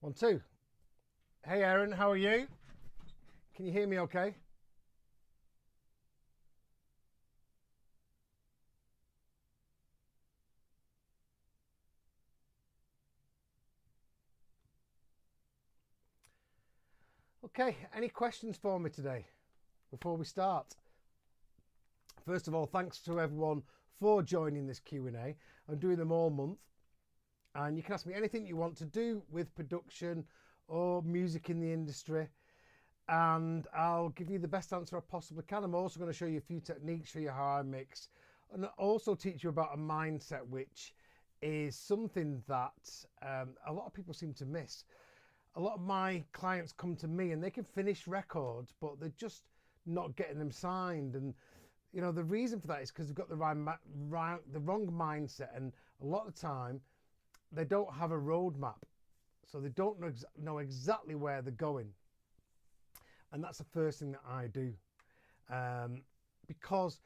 One, two. Hey, Aaron, how are you? Can you hear me okay? Okay, any questions for me today before we start? First of all, thanks to everyone for joining this Q&A. I'm doing them all month, and you can ask me anything you want to do with production or music in the industry, and I'll give you the best answer I possibly can. I'm also going to show you a few techniques, show you how I mix, and also teach you about a mindset, which is something that a lot of people seem to miss. A lot of my clients come to me and they can finish records, but they're just not getting them signed. And you know the reason for that is because they've got the wrong mindset, and a lot of the time they don't have a roadmap, so they don't know exactly where they're going. And that's the first thing that I do, because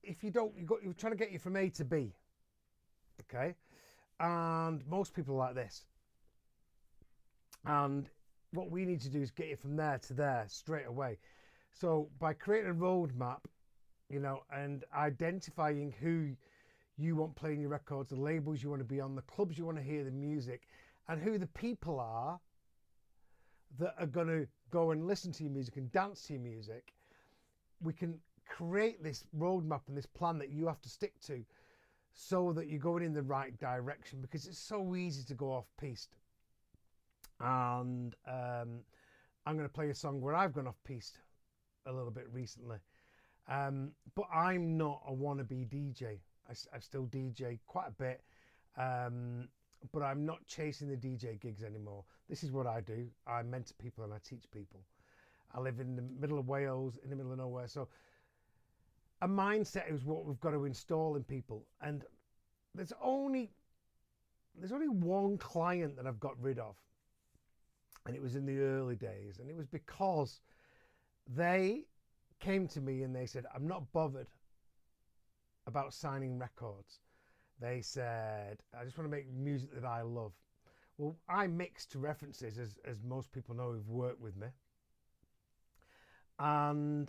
if you don't, you're trying to get you from A to B, okay? And most people are like this. And what we need to do is get you from there to there straight away. So by creating a roadmap, you know, and identifying who you want playing your records, the labels you want to be on, the clubs you want to hear the music, and who the people are that are going to go and listen to your music and dance to your music, we can create this roadmap and this plan that you have to stick to so that you're going in the right direction, because it's so easy to go off piste. And I'm going to play a song where I've gone off piste a little bit recently. But I'm not a wannabe DJ. I still DJ quite a bit, but I'm not chasing the DJ gigs anymore. This is what I do. I mentor people and I teach people. I live in the middle of Wales, in the middle of nowhere. So a mindset is what we've got to install in people. And there's only one client that I've got rid of. And it was in the early days. And it was because they came to me and they said, I'm not bothered about signing records. They said, I just want to make music that I love. Well, I mix to references, as most people know who've worked with me. And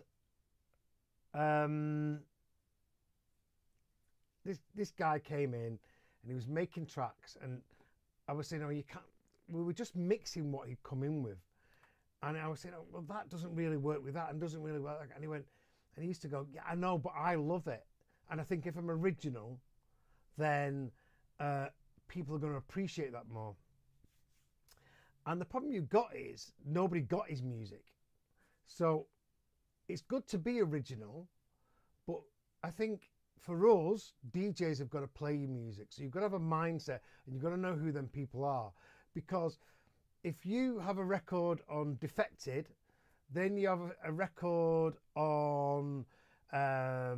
this guy came in and he was making tracks, and I was saying, oh, you can't. We were just mixing what he'd come in with, and I was saying, oh, well, that doesn't really work with that, and doesn't really work. And he went, and he used to go, yeah, I know, but I love it, and I think if I'm original, then people are going to appreciate that more. And the problem you've got is nobody got his music, so it's good to be original, but I think for us, DJs have got to play your music. So you've got to have a mindset and you've got to know who them people are. Because if you have a record on Defected, then you have a record on a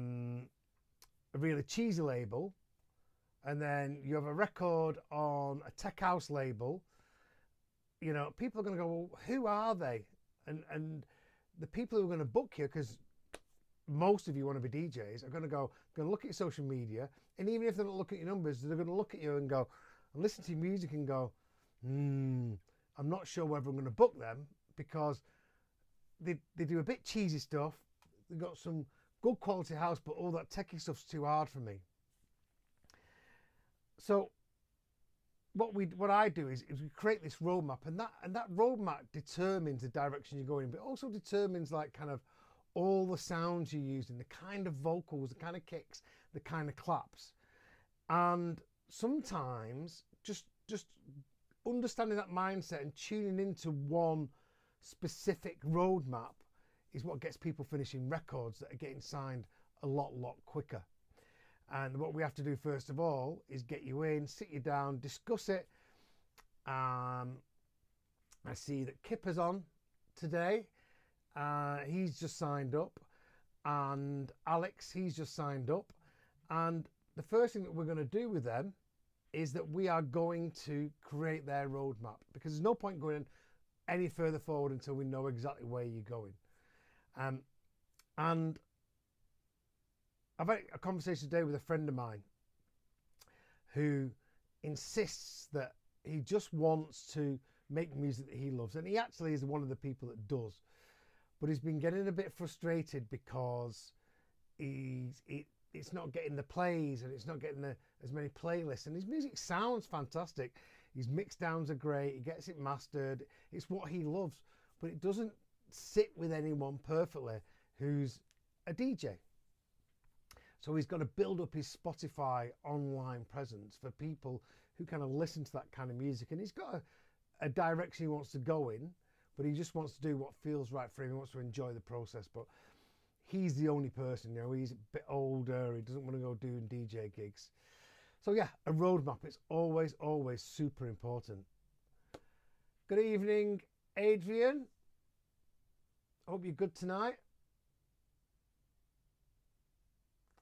really cheesy label, and then you have a record on a tech house label, you know, people are going to go, well, who are they? And the people who are going to book you, because most of you want to be DJs, are going to look at your social media, and even if they don't look at your numbers, they're going to look at you and go, and listen to your music and go, I'm not sure whether I'm going to book them, because they do a bit cheesy stuff. They've got some good quality house, but all that techie stuff's too hard for me. So what I do is we create this roadmap, and that roadmap determines the direction you're going, but also determines like kind of all the sounds you're using, the kind of vocals, the kind of kicks, the kind of claps. And sometimes just understanding that mindset and tuning into one specific roadmap is what gets people finishing records that are getting signed a lot quicker. And what we have to do first of all is get you in, sit you down, discuss it. I see that Kipper's on today. He's just signed up, and Alex, he's just signed up. And the first thing that we're going to do with them is that we are going to create their roadmap, because there's no point going any further forward until we know exactly where you're going. And I've had a conversation today with a friend of mine who insists that he just wants to make music that he loves. And he actually is one of the people that does. But he's been getting a bit frustrated because it's not getting the plays and it's not getting as many playlists. And his music sounds fantastic. His mix downs are great. He gets it mastered. It's what he loves. But it doesn't sit with anyone perfectly who's a DJ. So he's got to build up his Spotify online presence for people who kind of listen to that kind of music. And he's got a direction he wants to go in, but he just wants to do what feels right for him. He wants to enjoy the process. But he's the only person, you know, he's a bit older. He doesn't want to go doing DJ gigs. So yeah, a roadmap is always, always super important. Good evening, Adrian. Hope you're good tonight.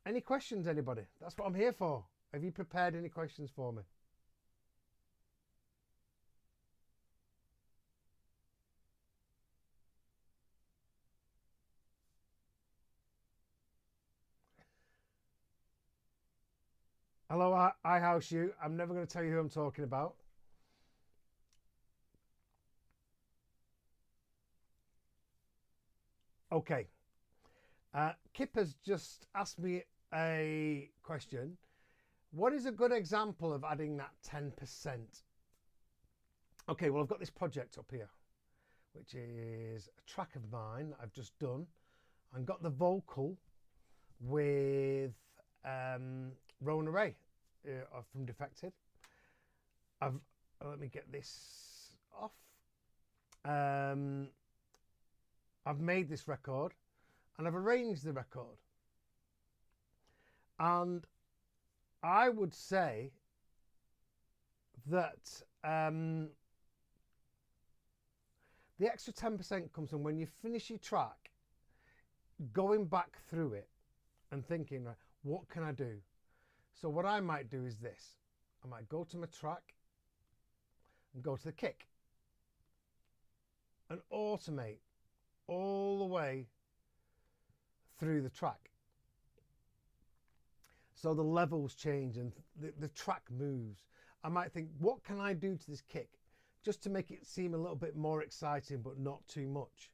Any questions, anybody? That's what I'm here for. Have you prepared any questions for me? Hello, I house you. I'm never going to tell you who I'm talking about. Okay. Kip has just asked me a question. What is a good example of adding that 10%? Okay, well, I've got this project up here, which is a track of mine that I've just done. I've got the vocal with Rona Ray from Defected. Let me get this off. I've made this record and I've arranged the record. And I would say that the extra 10% comes from when you finish your track, going back through it and thinking, right, what can I do? So what I might do is this. I might go to my track and go to the kick and automate all the way through the track. So the levels change and the track moves. I might think, what can I do to this kick just to make it seem a little bit more exciting but not too much?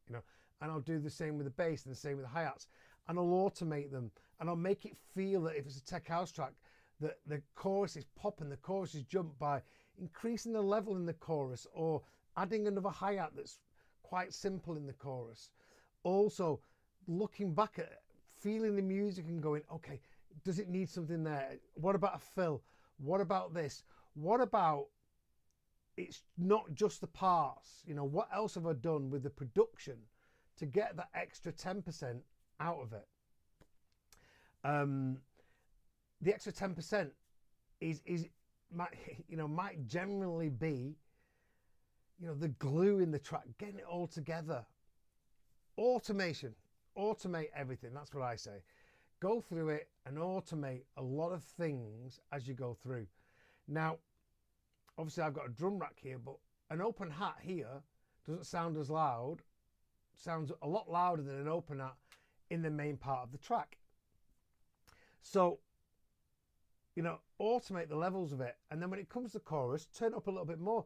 You know, and I'll do the same with the bass and the same with the hi-hats. And I'll automate them and I'll make it feel that if it's a tech house track, that the chorus is popping, the chorus is jumped by increasing the level in the chorus or adding another hi-hat that's quite simple in the chorus. Also, looking back at it, feeling the music and going, okay, does it need something there? What about a fill? What about this? What about it's not just the parts? You know, what else have I done with the production to get that extra 10% out of it? The extra 10% might generally be, you know, the glue in the track, getting it all together. Automation, automate everything. That's what I say. Go through it and automate a lot of things as you go through. Now, obviously I've got a drum rack here, but an open hat here doesn't sound as loud. Sounds a lot louder than an open hat in the main part of the track. So, you know, automate the levels of it. And then when it comes to chorus, turn it up a little bit more.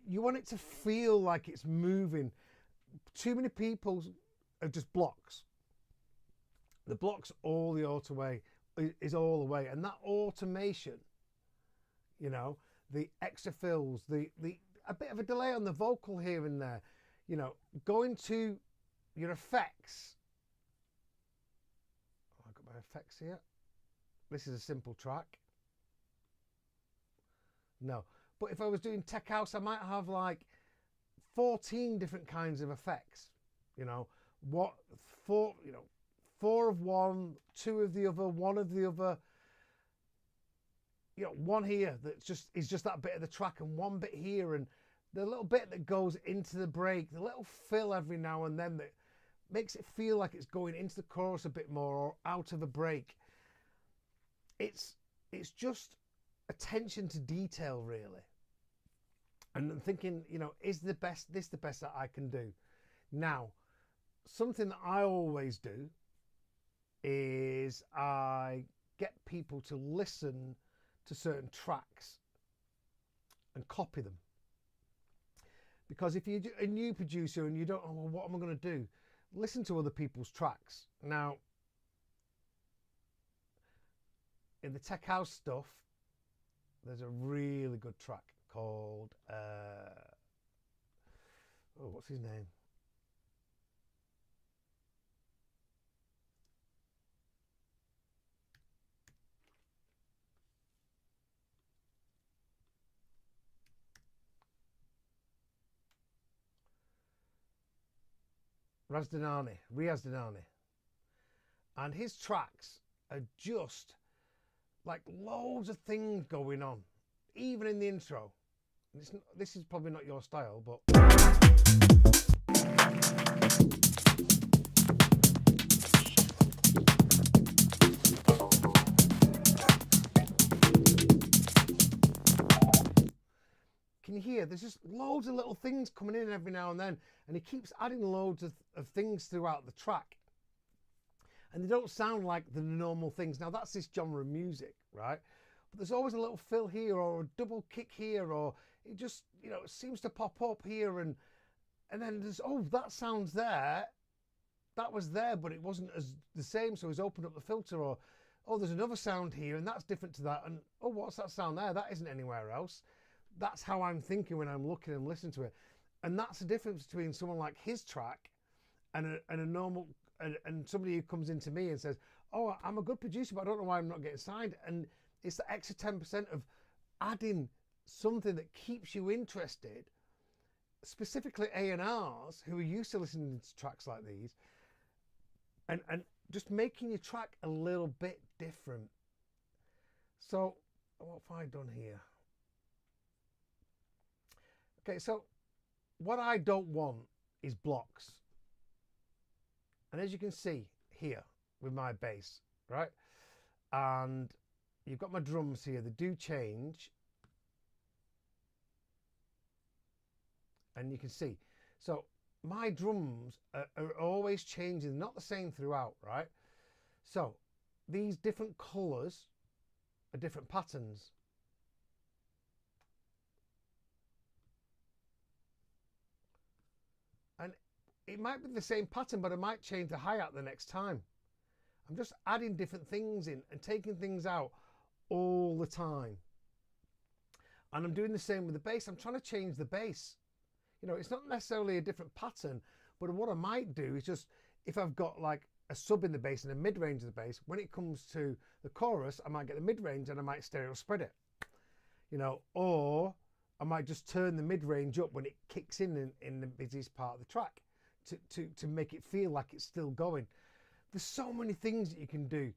You want it to feel like it's moving. Too many people are just blocks. The blocks, all the auto is all the way. And that automation, you know, the extra fills, a bit of a delay on the vocal here and there, you know, going to your effects. Oh, I've got my effects here. This is a simple track. No, but if I was doing tech house, I might have like 14 different kinds of effects, you know, four of one, two of the other, one of the other, you know, one here that is just that bit of the track and one bit here and the little bit that goes into the break, the little fill every now and then that makes it feel like it's going into the chorus a bit more or out of a break. It's just attention to detail, really. And I'm thinking, you know, is this the best that I can do? Now, something that I always do is I get people to listen to certain tracks and copy them. Because if you're a new producer and you don't know, well, what am I going to do? Listen to other people's tracks. Now, in the tech house stuff, there's a really good track called, what's his name? Riaz Danani. And his tracks are just like loads of things going on, even in the intro. This is probably not your style, but can you hear? There's just loads of little things coming in every now and then, and he keeps adding loads of things throughout the track. And they don't sound like the normal things. Now that's this genre of music, right? But there's always a little fill here or a double kick here, or it just, you know, it seems to pop up here, and then there's, oh, that sounds there. That was there, but it wasn't as the same, so he's opened up the filter, or, oh, there's another sound here, and that's different to that, and, oh, what's that sound there? That isn't anywhere else. That's how I'm thinking when I'm looking and listening to it. And that's the difference between someone like his track and a normal, and somebody who comes into me and says, oh, I'm a good producer, but I don't know why I'm not getting signed. And it's the extra 10% of adding something that keeps you interested, specifically A&Rs who are used to listening to tracks like these, and just making your track a little bit different. So what have I done here? Okay, so what I don't want is blocks. And as you can see here with my bass, right? And you've got my drums here, they do change. And you can see. So my drums are always changing, not the same throughout, right? So these different colours are different patterns. And it might be the same pattern, but I might change the hi-hat the next time. I'm just adding different things in and taking things out all the time. And I'm doing the same with the bass. I'm trying to change the bass. You know, it's not necessarily a different pattern, but what I might do is just, if I've got like a sub in the bass and a mid-range of the bass, when it comes to the chorus, I might get the mid-range and I might stereo spread it. You know, or I might just turn the mid-range up when it kicks in the busiest part of the track to make it feel like it's still going. There's so many things that you can do.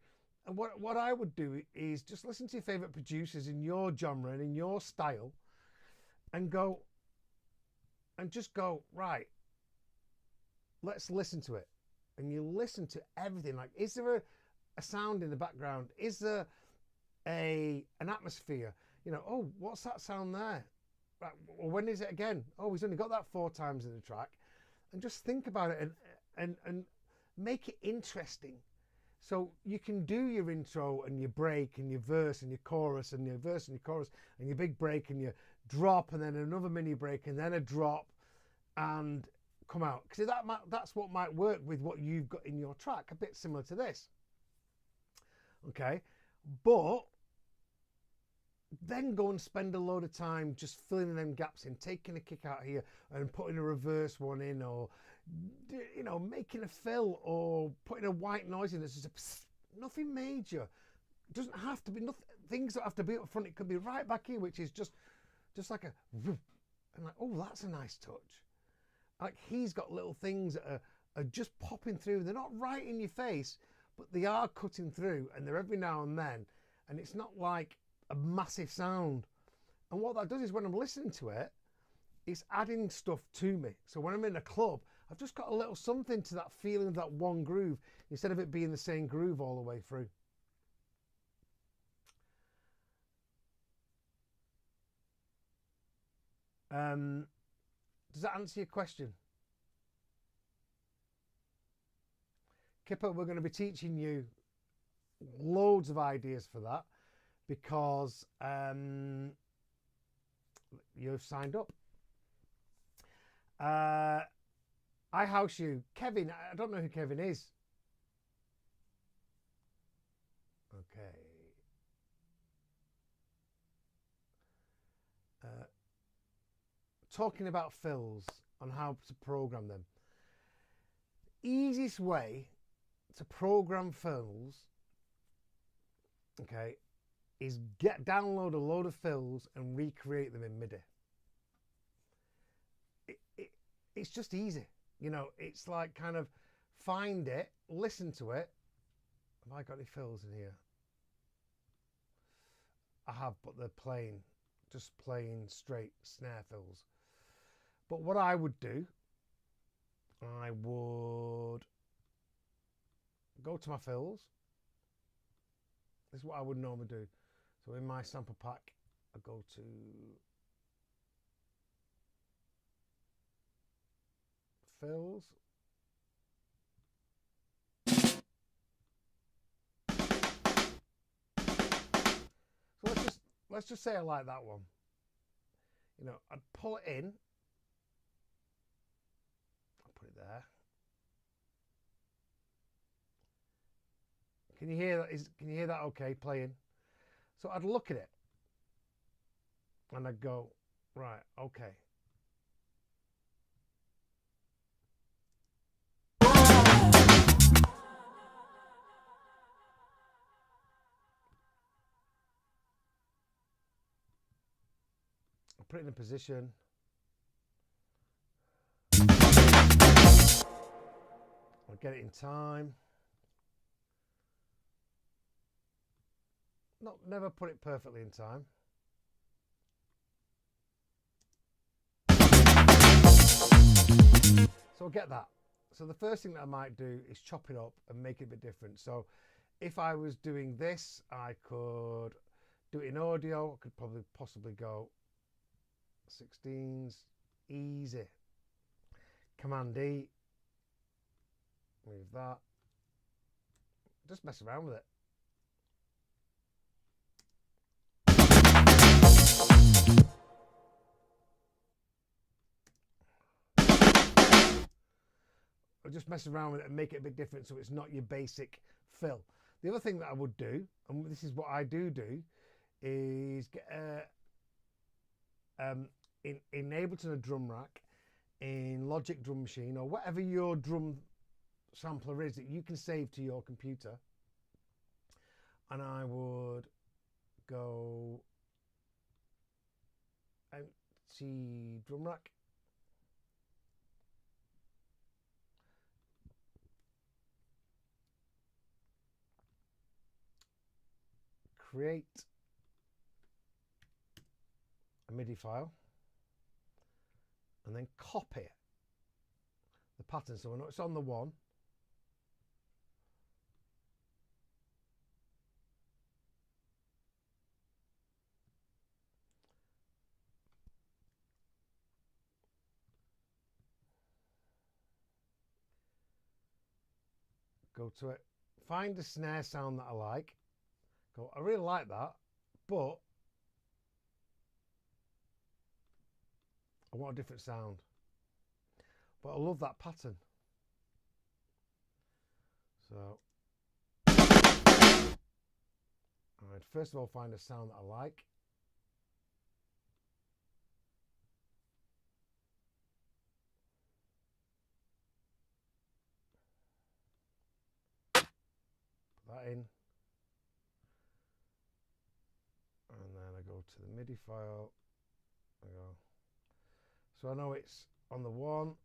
And what I would do is just listen to your favourite producers in your genre and in your style and go, and just go, right, let's listen to it. And you listen to everything. Like, is there a sound in the background? Is there an atmosphere? You know, oh, what's that sound there? Right, well, when is it again? Oh, he's only got that 4 times in the track. And just think about it and make it interesting. So you can do your intro and your break and your verse and your chorus and your verse and your chorus and your big break and your drop and then another mini break and then a drop and come out. Because that's what might work with what you've got in your track, a bit similar to this. Okay, but then go and spend a load of time just filling them gaps in, taking a kick out here and putting a reverse one in, or, you know, making a fill or putting a white noise in. This is nothing major. It doesn't have to be nothing. Things that have to be up front. It could be right back here, which is just like a, and like, oh, that's a nice touch. Like, he's got little things that are just popping through. They're not right in your face, but they are cutting through, and they're every now and then. And it's not like a massive sound. And what that does is when I'm listening to it, it's adding stuff to me. So when I'm in a club, I've just got a little something to that feeling of that one groove, instead of it being the same groove all the way through. Does that answer your question? Kipper, we're going to be teaching you loads of ideas for that, because you've signed up. I house you. Kevin, I don't know who Kevin is. Okay. Talking about fills on how to program them. Easiest way to program fills, okay, is download a load of fills and recreate them in MIDI. It's just easy. You know, it's like kind of find it, listen to it. Have I got any fills in here? I have, but they're plain, just plain straight snare fills. But what I would do, I would go to my fills. This is what I would normally do. So in my sample pack, I go to fills. So let's just say I like that one. You know, I'd pull it in. I'll put it there. Can you hear that? Can you hear that okay playing? So I'd look at it and I'd go, right, okay. I'll put it in a position. I'll get it in time. Never put it perfectly in time. So I'll get that. So the first thing that I might do is chop it up and make it a bit different. So if I was doing this, I could do it in audio. I could probably possibly go 16s, easy. Command E, move that. Just mess around with it. Or just mess around with it and make it a bit different so it's not your basic fill. The other thing that I would do, and this is what I do, is get in Ableton a drum rack, in Logic Drum Machine, or whatever your drum sampler is that you can save to your computer. And I would go empty drum rack. Create a MIDI file and then copy the pattern. So it's on the one. Go to it, find a snare sound that I like. Go, I really like that, but I want a different sound. But I love that pattern. So I'd first of all find a sound that I like. Put that in. And then I go to the MIDI file. I go. So I know it's on the one.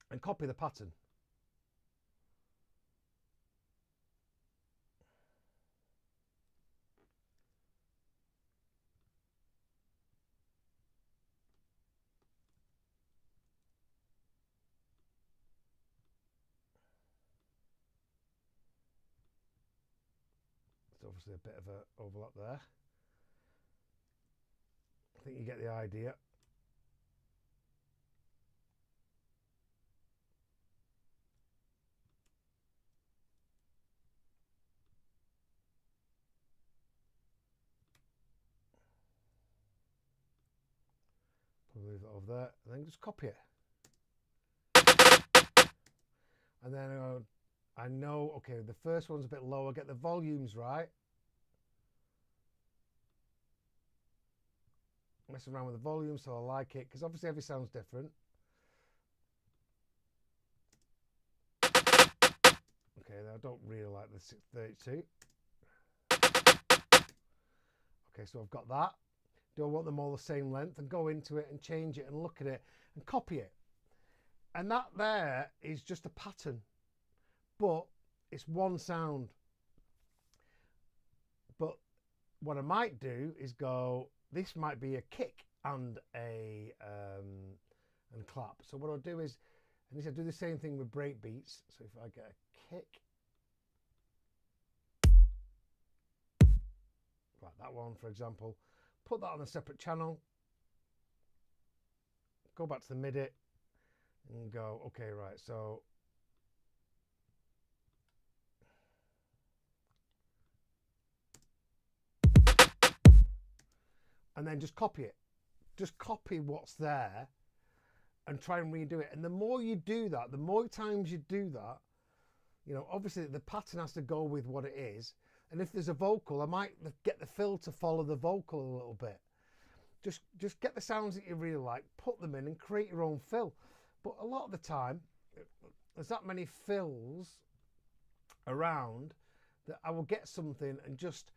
And copy the pattern. There's obviously a bit of an overlap there. I think you get the idea. over there, and then just copy it. And then I know, okay, the first one's a bit lower, get the volumes right. Mess around with the volume so I like it, because obviously every sound's different. Okay, I don't really like the 632. Okay, so I've got that. Do I want them all the same length? And go into it and change it and look at it and copy it. And that there is just a pattern, but it's one sound. But what I might do is go, this might be a kick and a clap. So what I'll do is, and I do the same thing with break beats. So if I get a kick, like that one, for example, put that on a separate channel, go back to the MIDI and go, okay, right, so and then just copy it. Just copy what's there and try and redo it. And the more you do that, the more times you do that, you know, obviously the pattern has to go with what it is. And if there's a vocal, I might get the fill to follow the vocal a little bit. Just get the sounds that you really like, put them in and create your own fill. But a lot of the time, there's that many fills around that I will get something and just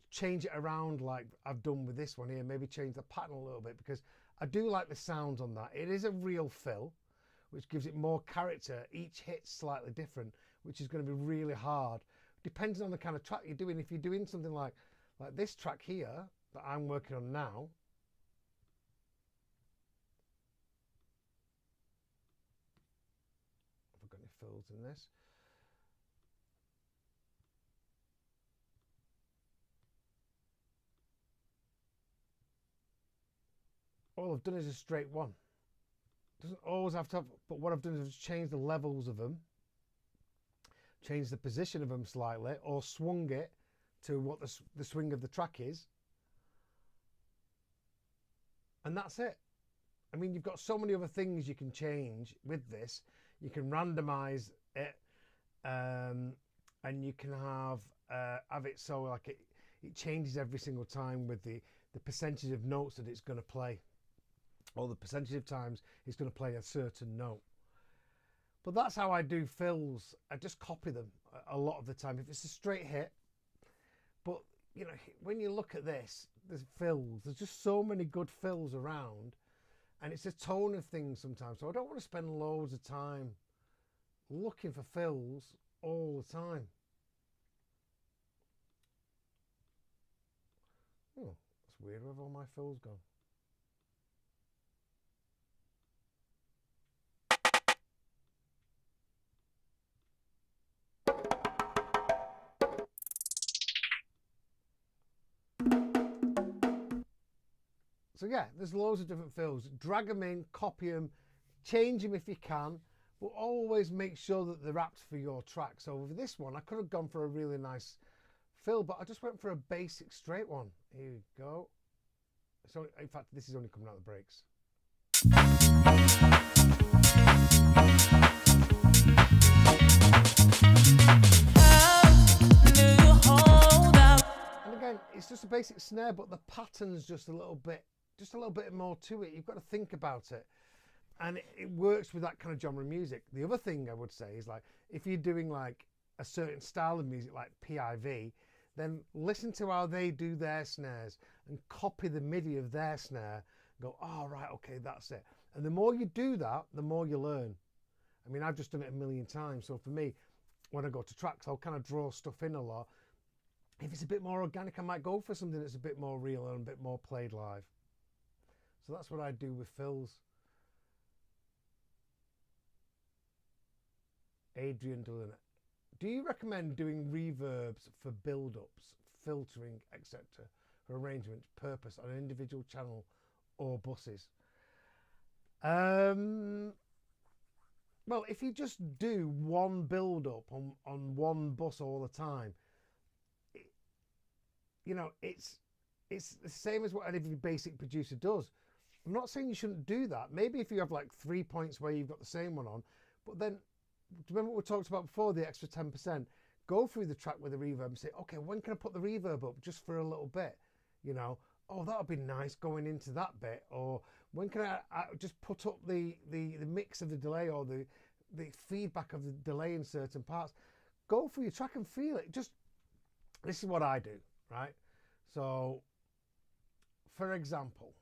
change it around like I've done with this one here. Maybe change the pattern a little bit, because I do like the sounds on that. It is a real fill, which gives it more character. Each hit's slightly different, which is going to be really hard. Depending on the kind of track you're doing. If you're doing something like this track here that I'm working on now, have I got any fills in this? All I've done is a straight one. Doesn't always have to have, but what I've done is change the levels of them, change the position of them slightly, or swung it to what the swing of the track is. And that's it. I mean, you've got so many other things you can change with this. You can randomize it, and you can have it so like it changes every single time with the percentage of notes that it's going to play, or the percentage of times it's going to play a certain note. But that's how I do fills. I just copy them a lot of the time if it's a straight hit. But you know, when you look at this, there's fills. There's just so many good fills around, and it's a tone of things sometimes. So I don't want to spend loads of time looking for fills all the time. Oh, that's weird. Where have all my fills gone? So yeah, there's loads of different fills. Drag them in, copy them, change them if you can, but always make sure that they're apt for your track. So with this one, I could have gone for a really nice fill, but I just went for a basic straight one. Here we go. So in fact, this is only coming out of the breaks. And again, it's just a basic snare, but the pattern's just a little bit more to it. You've got to think about it, and it works with that kind of genre of music. The other thing I would say is, like, if you're doing like a certain style of music like PIV, then listen to how they do their snares and copy the MIDI of their snare and go, oh right, okay, that's it. And the more you do that, the more you learn. I mean, I've just done it a million times. So for me, when I go to tracks, I'll kind of draw stuff in a lot. If it's a bit more organic, I might go for something that's a bit more real and a bit more played live. So that's what I do with fills. Adrian Dillon, do you recommend doing reverbs for build-ups, filtering, etc., for arrangement purpose on an individual channel or buses? Well, if you just do one build-up on one bus all the time, you know, it's the same as what any basic producer does. I'm not saying you shouldn't do that. Maybe if you have like 3 points where you've got the same one on, but then remember what we talked about before, the extra 10%. Go through the track with the reverb and say, okay, when can I put the reverb up just for a little bit? You know, oh, that would be nice going into that bit. Or when can I just put up the mix of the delay or the feedback of the delay in certain parts? Go through your track and feel it. Just, this is what I do, right? So, for example,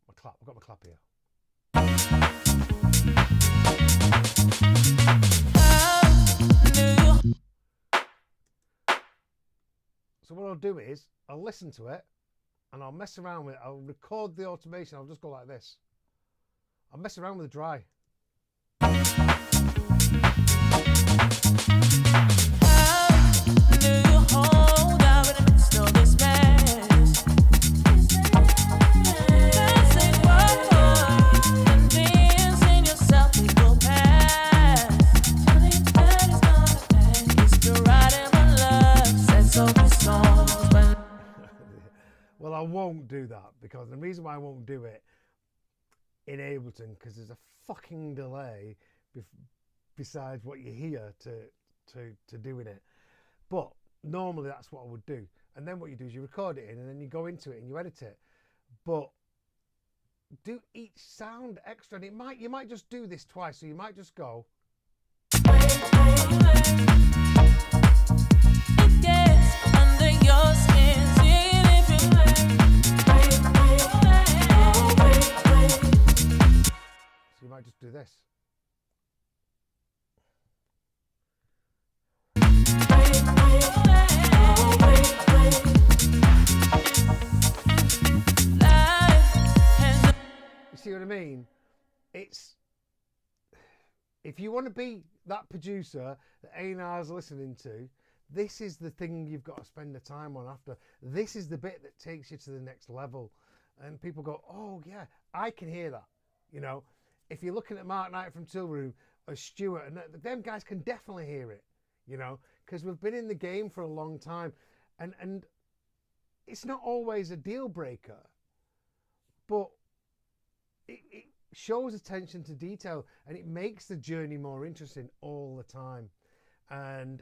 my clap. I've got my clap here. So what I'll do is I'll listen to it and I'll mess around with it. I'll record the automation. I'll just go like this. I'll mess around with the dry. Well, I won't do that, because the reason why I won't do it in Ableton, because there's a fucking delay besides what you hear to doing it. But normally that's what I would do. And then what you do is you record it in and then you go into it and you edit it. But do each sound extra, and you might just do this twice. So you might just go. It gets under your skin. So you might just do this. You see what I mean? It's, if you want to be that producer that A&Rs listening to, this is the thing you've got to spend the time on after. This is the bit that takes you to the next level. And people go, oh yeah, I can hear that. You know, if you're looking at Mark Knight from Till Room or Stuart, and them guys can definitely hear it, you know, because we've been in the game for a long time. And it's not always a deal breaker, but it shows attention to detail and it makes the journey more interesting all the time. And,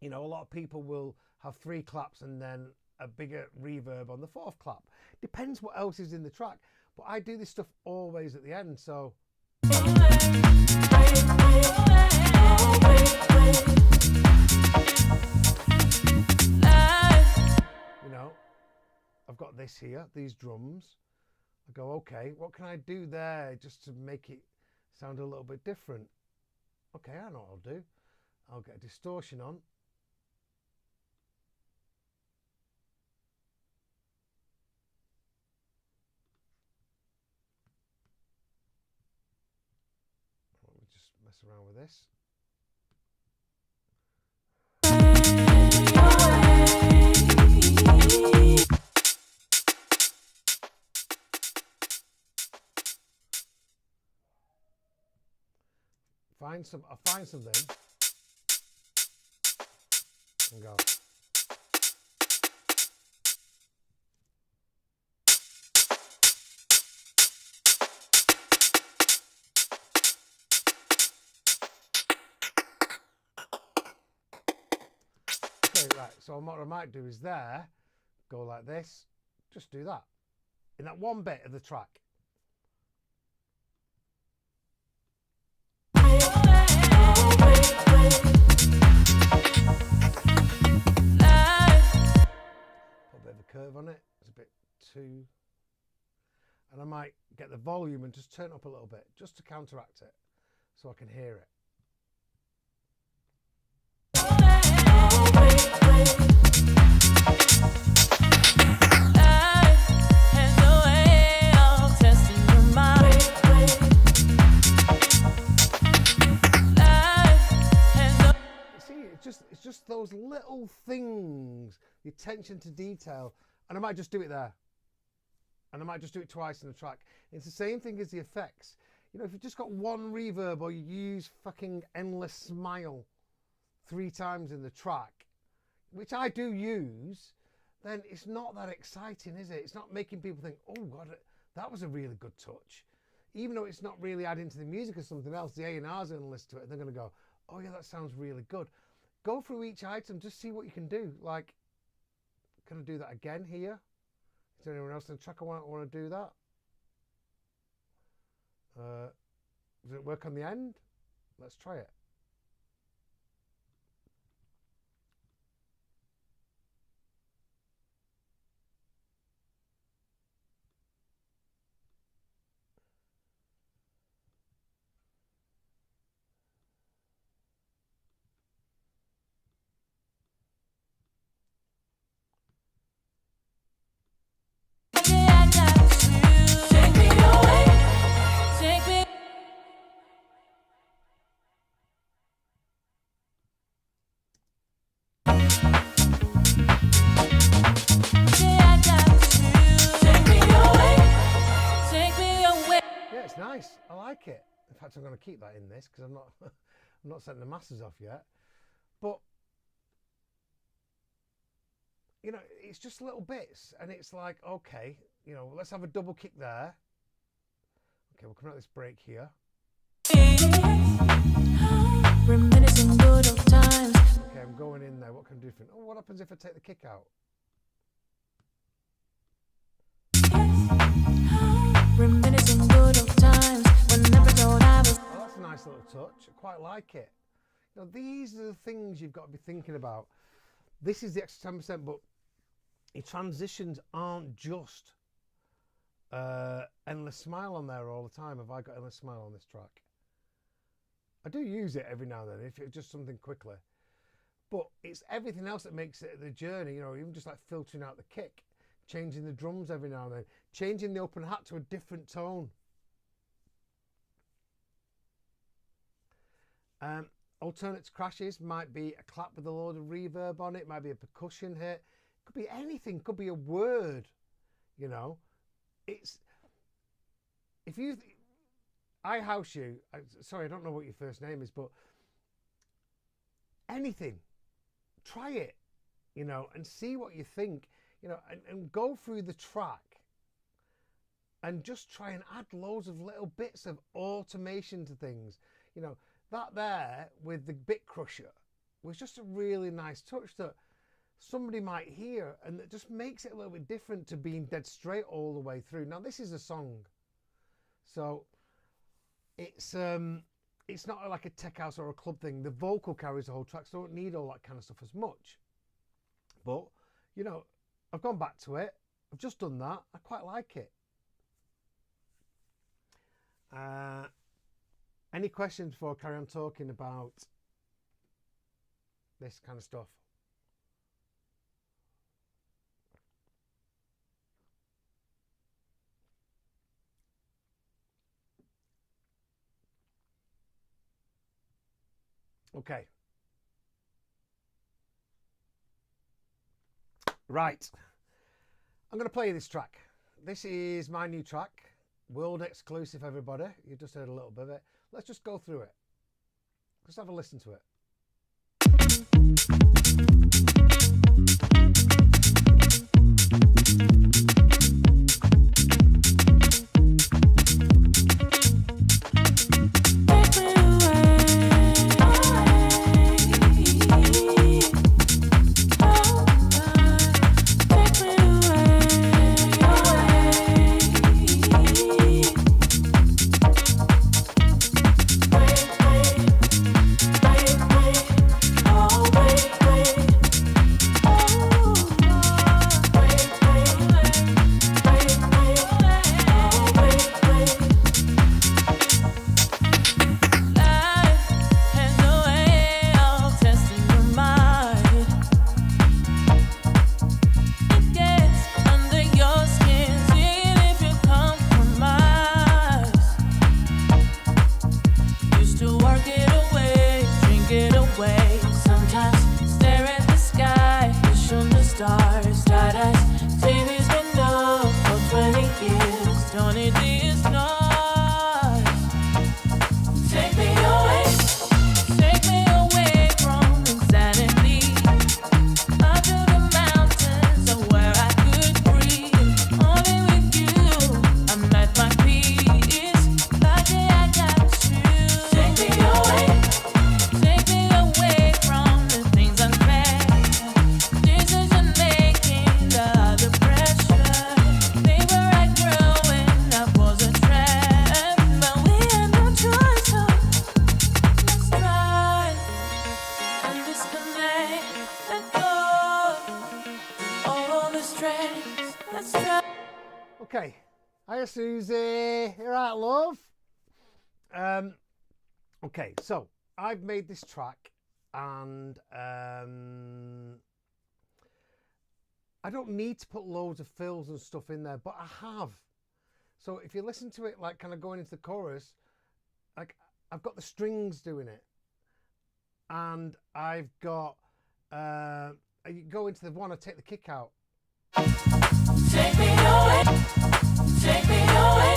you know, a lot of people will have 3 claps and then a bigger reverb on the 4th clap. Depends what else is in the track. But I do this stuff always at the end, so. You know, I've got this here, these drums. I go, okay, what can I do there just to make it sound a little bit different? Okay, I know what I'll do. I'll get a distortion on. Let me just mess around with this. I'll find something and go. Okay, right, so what I might do is there, go like this, just do that. In that one bit of the track. Curve on it, it's a bit too, and I might get the volume and just turn up a little bit just to counteract it so I can hear it. It's just those little things, the attention to detail, and I might just do it there, and I might just do it twice in the track. It's the same thing as the effects. You know, if you've just got one reverb or you use fucking Endless Smile 3 times in the track, which I do use, then it's not that exciting, is it? It's not making people think, oh God, that was a really good touch. Even though it's not really adding to the music or something else, the A&Rs are going to listen to it and they're going to go, oh yeah, that sounds really good. Go through each item, just see what you can do. Like, can I do that again here? Is there anyone else in the track I want to do that? Does it work on the end? Let's try it. It's nice. I like it. In fact, I'm going to keep that in this because I'm not setting the masters off yet. But you know, it's just little bits, and it's like, okay, you know, let's have a double kick there. Okay, we'll come out this break here. Reminiscing good old times. Okay, I'm going in there. What can I do different? Oh, what happens if I take the kick out? Reminiscing good old times when never thought I was. Oh, that's a nice little touch. I quite like it. You know, these are the things you've got to be thinking about. This is the extra 10%, but your transitions aren't just endless smile on there all the time. Have I got endless smile on this track? I do use it every now and then if it's just something quickly. But it's everything else that makes it the journey, you know, even just like filtering out the kick, changing the drums every now and then, changing the open hat to a different tone. Alternate crashes might be a clap with a load of reverb on it, might be a percussion hit, could be anything, could be a word, you know. It's, if you, I house you, sorry, I don't know what your first name is, but anything, try it, you know, and see what you think, you know, and go through the track and just try and add loads of little bits of automation to things, you know. That there with the bit crusher was just a really nice touch that somebody might hear, and it just makes it a little bit different to being dead straight all the way through. Now this is a song, so it's not like a tech house or a club thing. The vocal carries the whole track, so I don't need all that kind of stuff as much. But you know, I've gone back to it. I've just done that. I quite like it. Any questions before I carry on talking about this kind of stuff? Okay. Right. I'm going to play you this track. This is my new track. World exclusive, everybody. You just heard a little bit of it. Let's just go through it. Let's have a listen to it. Hiya, Susie. You right, love? Okay, so I've made this track, and I don't need to put loads of fills and stuff in there, but I have. So if you listen to it, like kind of going into the chorus, like I've got the strings doing it, and I've got you go into the one, I take the kick out. Take me away, take me away,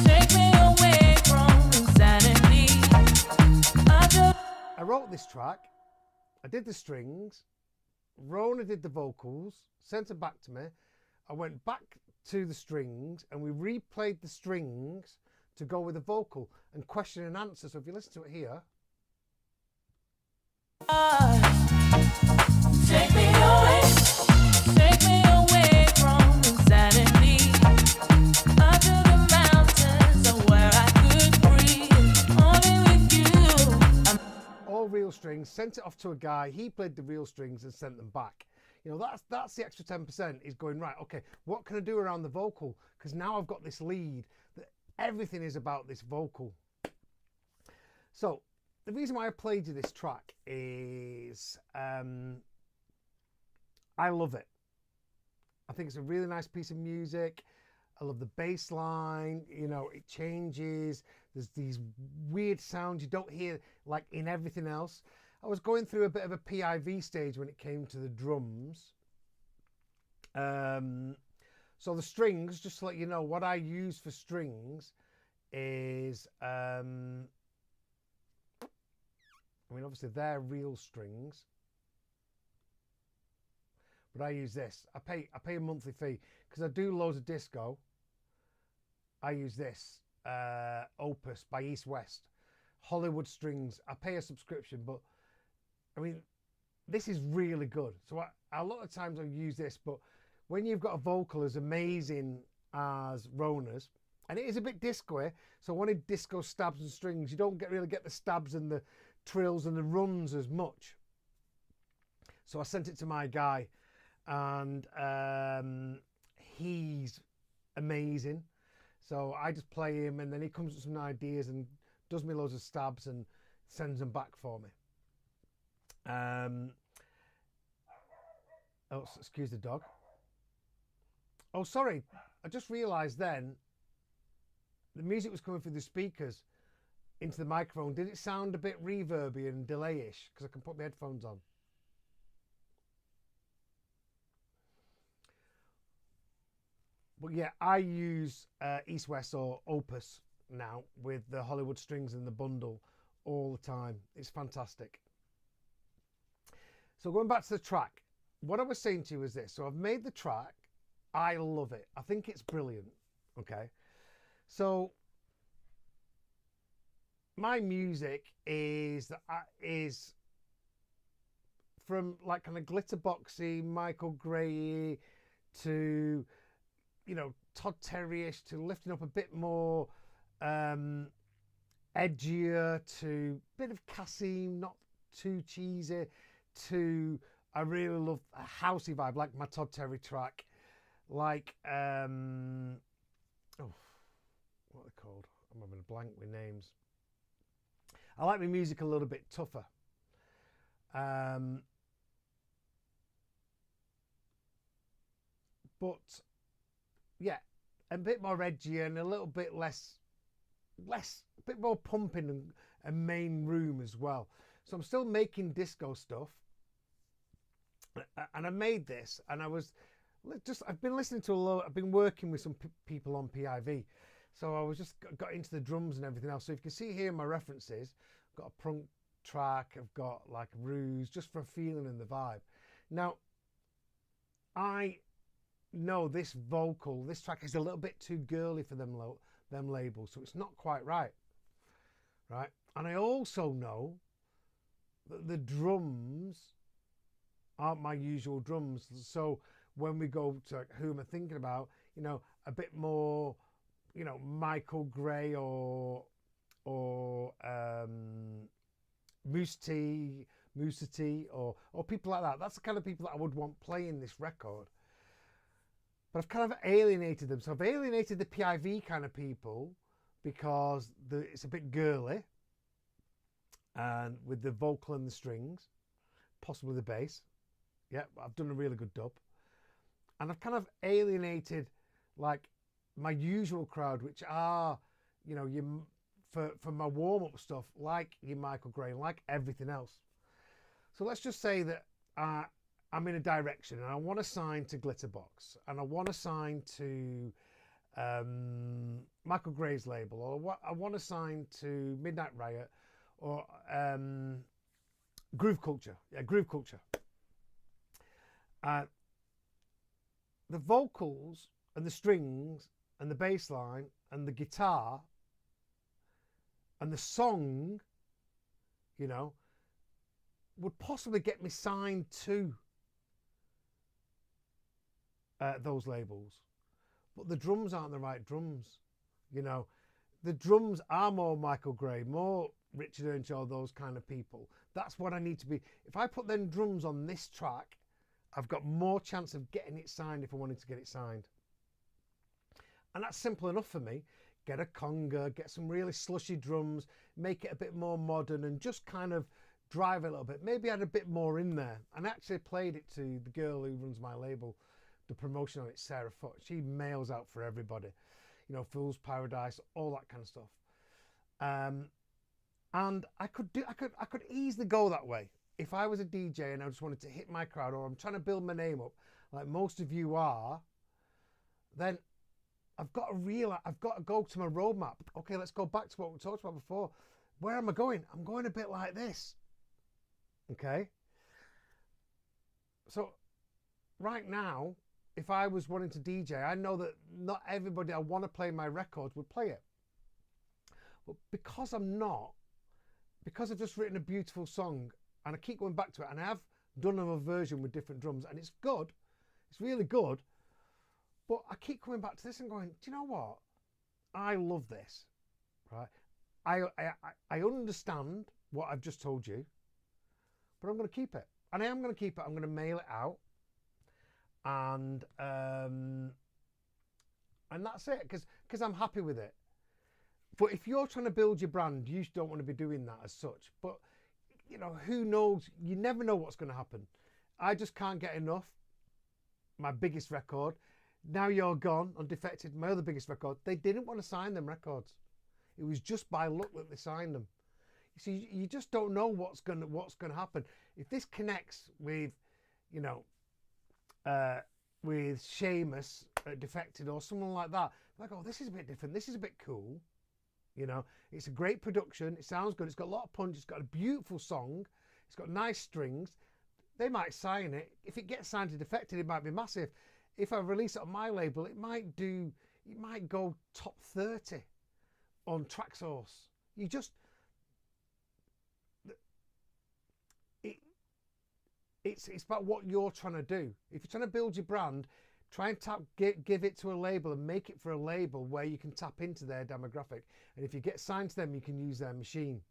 take me away from insanity. I wrote this track, I did the strings, Rona did the vocals, sent it back to me. I went back to the strings and we replayed the strings to go with the vocal and question and answer. So if you listen to it here. Take me away from insanity. Up to the mountains of where I could breathe. Only with you. All real strings, sent it off to a guy, he played the real strings and sent them back. You know, that's the extra 10% is going, right, okay, what can I do around the vocal? Because now I've got this lead, that everything is about this vocal. So the reason why I played you this track is I love it. I think it's a really nice piece of music. I love the bass line, you know, it changes. There's these weird sounds you don't hear like in everything else. I was going through a bit of a PIV stage when it came to the drums. So the strings, just to let you know, what I use for strings is, I mean, obviously they're real strings, but I use this. I pay a monthly fee because I do loads of disco. I use this Opus by East West, Hollywood strings. I pay a subscription, but I mean, this is really good. So a lot of times I use this, but when you've got a vocal as amazing as Rona's, and it is a bit disco-y, so I wanted disco stabs and strings. You don't really get the stabs and the trills and the runs as much. So I sent it to my guy, and he's amazing. So I just play him, and then he comes with some ideas and does me loads of stabs and sends them back for me. Oh, excuse the dog. Oh, sorry. I just realised then the music was coming through the speakers into the microphone. Did it sound a bit reverby and delay-ish? Because I can put my headphones on. But yeah, I use East West or Opus now with the Hollywood strings in the bundle all the time. It's fantastic. So going back to the track, what I was saying to you is this. So I've made the track. I love it. I think it's brilliant. Okay. So my music is from like kind of glitterboxy, Michael Gray to, you know, Todd Terry-ish to lifting up a bit more edgier to a bit of Cassim, not too cheesy, to I really love a housey vibe like my Todd Terry track, like oh, what are they called? I'm having a blank with names. I like my music a little bit tougher. But yeah, a bit more edgy and a little bit less, a bit more pumping and main room as well. So I'm still making disco stuff. And I made this, and I've been listening to a lot. I've been working with some people on PIV, so I was just got into the drums and everything else. So if you can see here my references, I've got a prunk track, I've got like ruse, just for a feeling and the vibe. Now, I know this track is a little bit too girly for them labels, so it's not quite right. And I also know that the drums aren't my usual drums. So when we go to like, who am I thinking about, you know, a bit more, you know, Michael Gray or Mousse T or people like that. That's the kind of people that I would want playing this record. but I've kind of alienated them. So I've alienated the PIV kind of people because it's a bit girly, and with the vocal and the strings, possibly the bass. Yeah, I've done a really good dub. And I've kind of alienated like my usual crowd, which are, you know, for my warm-up stuff, like your Michael Gray, like everything else. So let's just say that I'm in a direction and I want to sign to Glitterbox and I want to sign to Michael Gray's label, or I want to sign to Midnight Riot, or Groove Culture. Yeah, Groove Culture. The vocals and the strings and the bass line and the guitar and the song, you know, would possibly get me signed to those labels. But the drums aren't the right drums, you know. The drums are more Michael Gray, more Richard Earnshaw, those kind of people. That's what I need to be. If I put them drums on this track, I've got more chance of getting it signed if I wanted to get it signed. And that's simple enough for me. Get a conga, get some really slushy drums, make it a bit more modern and just kind of drive it a little bit. Maybe add a bit more in there. And actually played it to the girl who runs my label, the promotion on it, Sarah Foote. She mails out for everybody. You know, Fool's Paradise, all that kind of stuff. And I could easily go that way. If I was a DJ and I just wanted to hit my crowd, or I'm trying to build my name up, like most of you are, then I've got to go to my roadmap. Okay, let's go back to what we talked about before. Where am I going? I'm going a bit like this. Okay. So right now, if I was wanting to DJ, I know that not everybody I want to play my records would play it. But because I'm not, because I've just written a beautiful song and I keep going back to it, and I have done another version with different drums, and it's good, it's really good, but I keep coming back to this and going, do you know what? I love this, right? I understand what I've just told you, but I'm going to keep it. And I am going to keep it. I'm going to mail it out. And that's it, because I'm happy with it. But if you're trying to build your brand, you don't want to be doing that as such. But, you know, who knows? You never know what's going to happen. I just can't get enough. My biggest record, Now You're Gone, Undefected, my other biggest record, they didn't want to sign them records. It was just by luck that they signed them. You see, you just don't know what's going to happen. If this connects with, you know, with Seamus Defected or someone like that, like, oh, this is a bit different. This is a bit cool. You know, it's a great production. It sounds good. It's got a lot of punch. It's got a beautiful song. It's got nice strings. They might sign it. If it gets signed to Defected, it might be massive. If I release it on my label, it might go top 30 on Traxsource. It's about what you're trying to do. If you're trying to build your brand, try and give it to a label and make it for a label where you can tap into their demographic. And if you get signed to them, you can use their machine.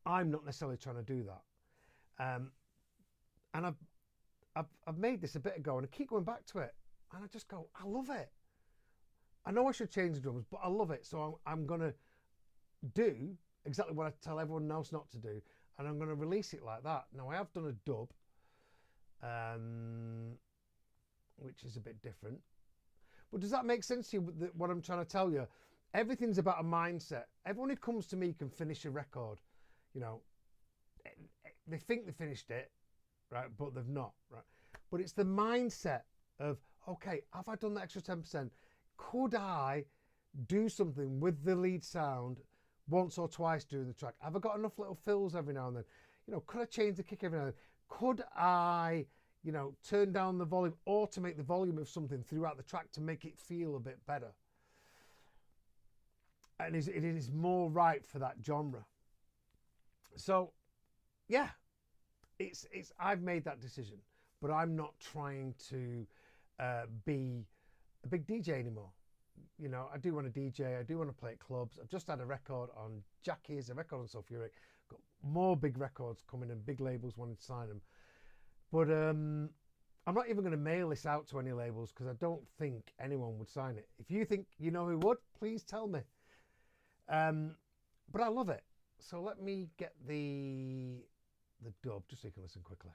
I'm not necessarily trying to do that. And I've made this a bit ago, and I keep going back to it, and I just go, I love it. I know I should change the drums, but I love it. So I'm going to do exactly what I tell everyone else not to do, and I'm going to release it like that. Now, I have done a dub, which is a bit different. But does that make sense to you, what I'm trying to tell you? Everything's about a mindset. Everyone who comes to me can finish a record. You know, they think they finished it, right? But they've not, right? But it's the mindset of, okay, have I done the extra 10%? Could I do something with the lead sound once or twice during the track? Have I got enough little fills every now and then? You know, could I change the kick every now and then? Could I, you know, turn down the volume, automate the volume of something throughout the track to make it feel a bit better? And it is more right for that genre. So, yeah, I've made that decision, but I'm not trying to be a big DJ anymore. You know, I do want to DJ, I do want to play at clubs. I've just had a record on Jackie's, a record on Sulfuric. Got more big records coming and big labels wanting to sign them. But I'm not even going to mail this out to any labels because I don't think anyone would sign it. If you think you know who would, please tell me. But I love it. So let me get the dub just so you can listen quickly.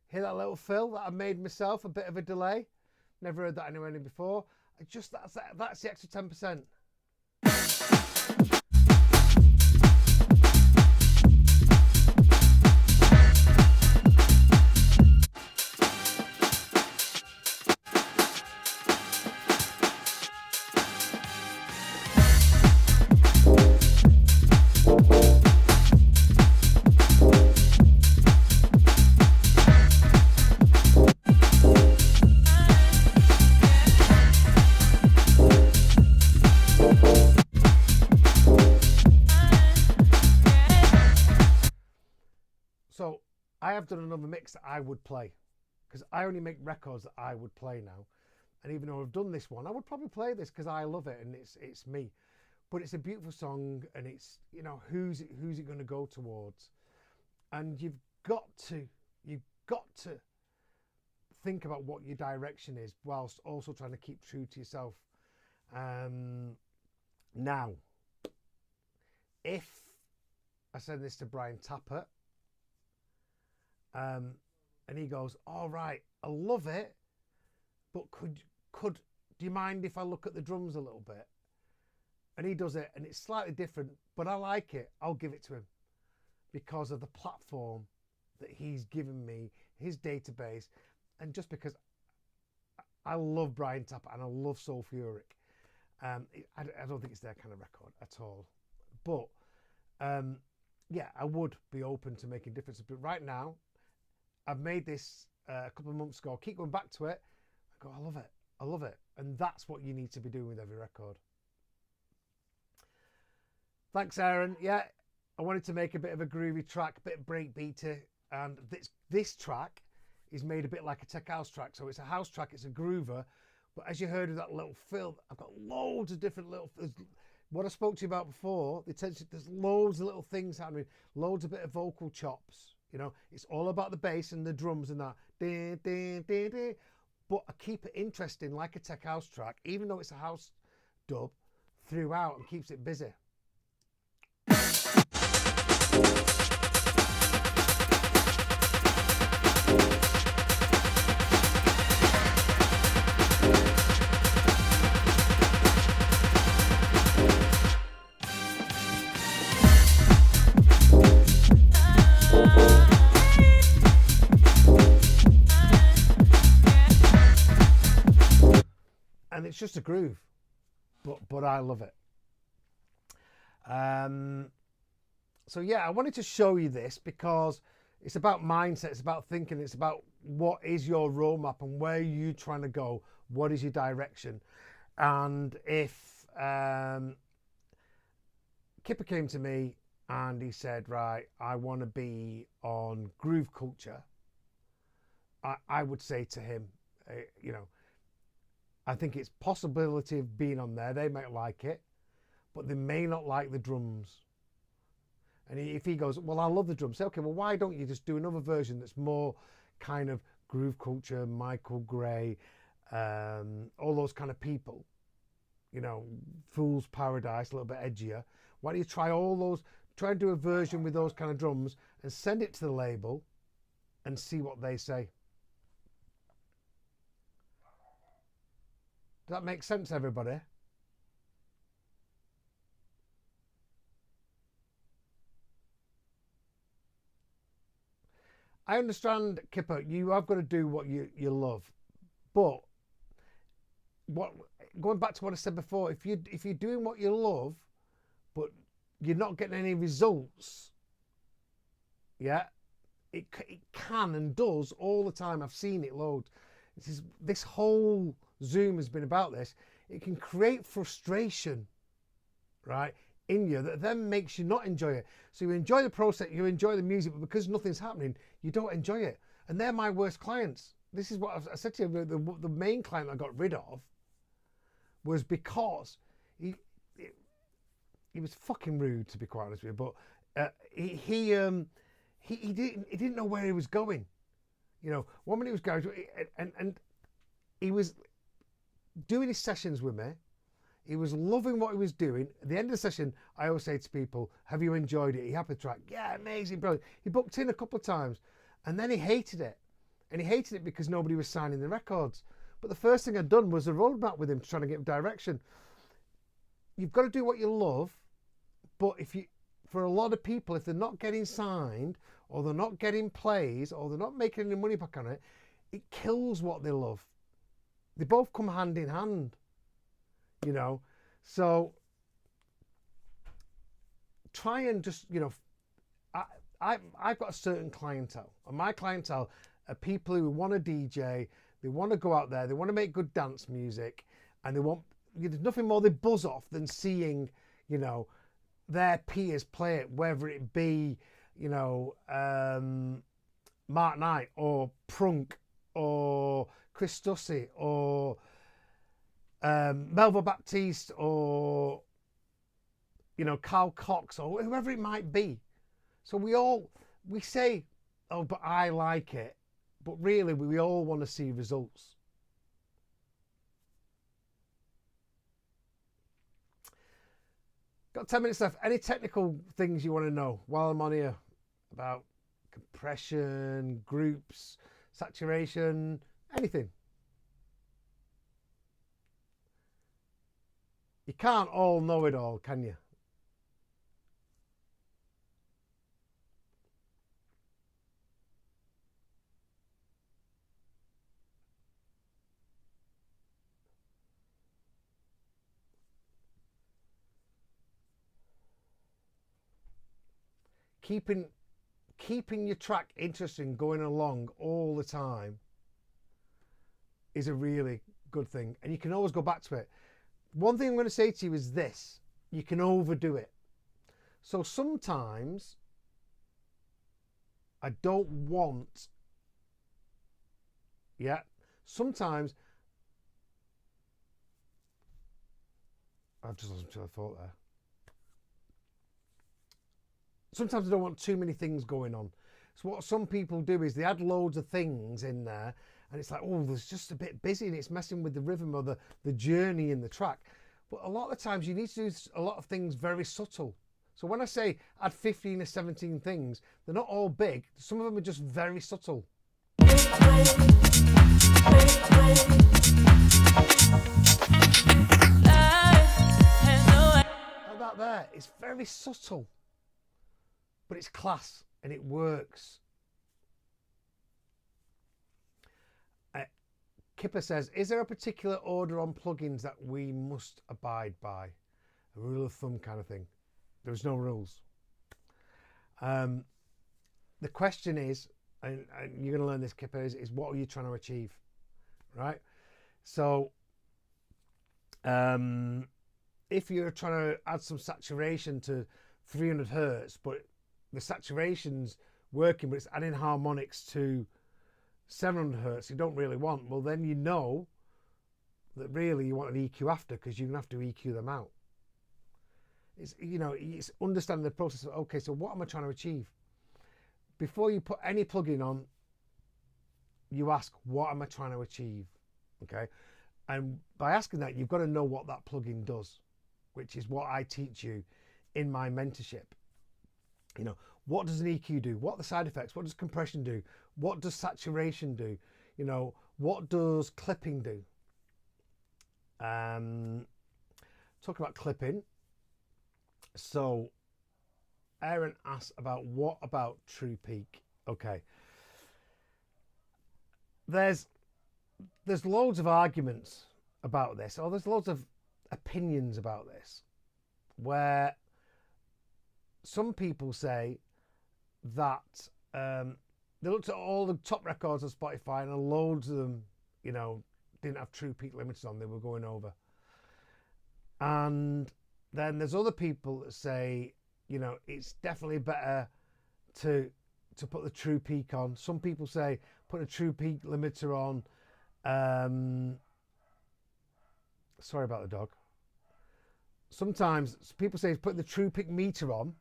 Hear that little fill that I made myself, a bit of a delay. Never heard that anywhere before. That's the extra 10%. So I have done another mix that I would play because I only make records that I would play now. And even though I've done this one, I would probably play this because I love it and it's me. But it's a beautiful song and it's, you know, who's it going to go towards? And you've got to think about what your direction is whilst also trying to keep true to yourself. Now, if I send this to Brian Tappert, and he goes, all right, I love it, but do you mind if I look at the drums a little bit? And he does it and it's slightly different, but I like it. I'll give it to him because of the platform that he's given me, his database, and just because I love Brian Tappert and I love Sulfuric. I don't think it's their kind of record at all. But yeah, I would be open to making differences. But right now, I've made this a couple of months ago. Keep going back to it. I go, I love it. I love it. And that's what you need to be doing with every record. Thanks, Aaron. Yeah, I wanted to make a bit of a groovy track, a bit breakbeaty. And this track is made a bit like a tech house track. So it's a house track, it's a groover. But as you heard of that little fill, I've got loads of different little... What I spoke to you about before, there's loads of little things happening, loads of bit of vocal chops. You know, it's all about the bass and the drums and that. Ding, ding, ding, ding. But I keep it interesting like a tech house track, even though it's a house dub, throughout and keeps it busy. And it's just a groove, but I love it. So yeah, I wanted to show you this because it's about mindset, it's about thinking, it's about what is your roadmap and where are you trying to go, what is your direction. And if Kipper came to me and he said, right, I want to be on groove culture, I would say to him, you know, I think it's possibility of being on there. They might like it, but they may not like the drums. And if he goes, well, I love the drums, say, okay, well, why don't you just do another version that's more kind of groove culture, Michael Gray, all those kind of people, you know, Fool's Paradise, a little bit edgier. Why don't you try all those, try and do a version with those kind of drums and send it to the label and see what they say. Does that make sense, everybody? I understand, Kipper, you have got to do what you love. But going back to what I said before, if you're doing what you love, but you're not getting any results, yeah, it can and does all the time. I've seen it loads. This whole Zoom has been about this. It can create frustration, right, in you that then makes you not enjoy it. So you enjoy the process, you enjoy the music, but because nothing's happening, you don't enjoy it. And they're my worst clients. This is what I said to you, the main client I got rid of was because he was fucking rude, to be quite honest with you, but he didn't know where he was going. You know, one minute he was going, and he was doing his sessions with me. He was loving what he was doing. At the end of the session, I always say to people, have you enjoyed it? Are you happy with the track? Yeah, amazing, brilliant. He booked in a couple of times, and then he hated it. And he hated it because nobody was signing the records. But the first thing I'd done was a roadmap with him, trying to get him direction. You've got to do what you love, but for a lot of people, if they're not getting signed, or they're not getting plays, or they're not making any money back on it, it kills what they love. They both come hand in hand, you know. So try and just, you know, I've got a certain clientele, and my clientele are people who want to DJ, they want to go out there, they want to make good dance music, and there's nothing more they buzz off than seeing, you know, their peers play it, whether it be, you know, Mark Knight or Prunk or Chris Stussy or Melville Baptiste or, you know, Carl Cox or whoever it might be. So we say, oh, but I like it. But really, we all want to see results. Got 10 minutes left. Any technical things you want to know while I'm on here about compression, groups, saturation, anything? You can't all know it all, can you? Keeping your track interesting, going along all the time is a really good thing, and you can always go back to it. One thing I'm going to say to you is this: you can overdo it. So sometimes I don't want, sometimes I've just lost my train of thought there. Sometimes I don't want too many things going on. So what some people do is they add loads of things in there, and it's like, oh, there's just a bit busy, and it's messing with the rhythm or the journey in the track. But a lot of times you need to do a lot of things very subtle. So when I say add 15 or 17 things, they're not all big. Some of them are just very subtle. How about there? It's very subtle, but it's class and it works. Kipper says, is there a particular order on plugins that we must abide by? A rule of thumb kind of thing. There's no rules. The question is, and you're going to learn this, Kipper, is what are you trying to achieve? Right? So, if you're trying to add some saturation to 300 hertz, but the saturation's working, but it's adding harmonics to 700 hertz you don't really want, well, then you know that really you want an EQ after, because you're going to have to EQ them out. It's, you know, it's understanding the process of, okay, so what am I trying to achieve? Before you put any plugin on, you ask, what am I trying to achieve? Okay. And by asking that, you've got to know what that plugin does, which is what I teach you in my mentorship. You know, what does an EQ do? What are the side effects? What does compression do? What does saturation do? You know, what does clipping do? Talk about clipping. So Aaron asked about what about True Peak? Okay. There's loads of arguments about this, or there's loads of opinions about this, where some people say that they looked at all the top records on Spotify and loads of them, you know, didn't have True Peak limiters on, they were going over. And then there's other people that say, you know, it's definitely better to put the true peak on. Some people say put a true peak limiter on. Sorry about the dog. Sometimes people say put the true peak meter on.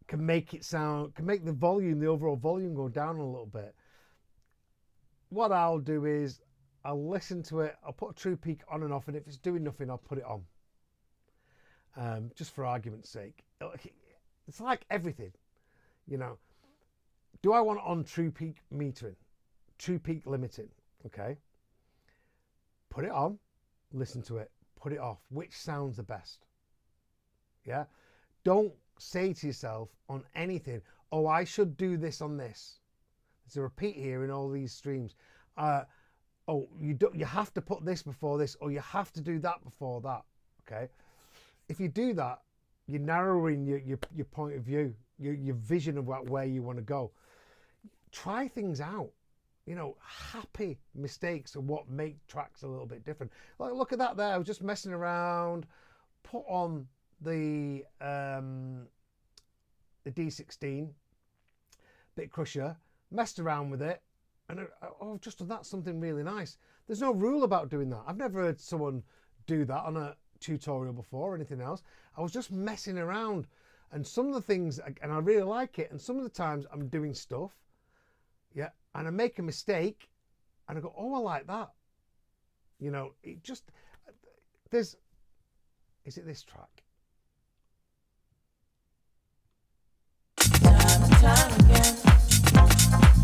Can make the volume, the overall volume, go down a little bit. What I'll do is I'll listen to it. I'll put a true peak on and off, and if it's doing nothing, I'll put it on. Just for argument's sake. It's like everything, you know. Do I want it on true peak metering, true peak limiting? Okay. Put it on, listen to it, put it off. Which sounds the best? Yeah. Don't say to yourself on anything, oh, I should do this on this. There's a repeat here in all these streams. Oh, you have to put this before this, or you have to do that before that. Okay. If you do that, you're narrowing your point of view, your vision of where you want to go. Try things out. You know, happy mistakes are what make tracks a little bit different. Like, look at that there. I was just messing around, put on the D16 bit crusher, messed around with it, and I've just done that, something really nice. There's no rule about doing that. I've never heard someone do that on a tutorial before or anything else. I was just messing around, and some of the things, and I really like it, and some of the times I'm doing stuff, yeah, and I make a mistake and I go, oh, I like that. You know, it just, is it this track? Time and time again,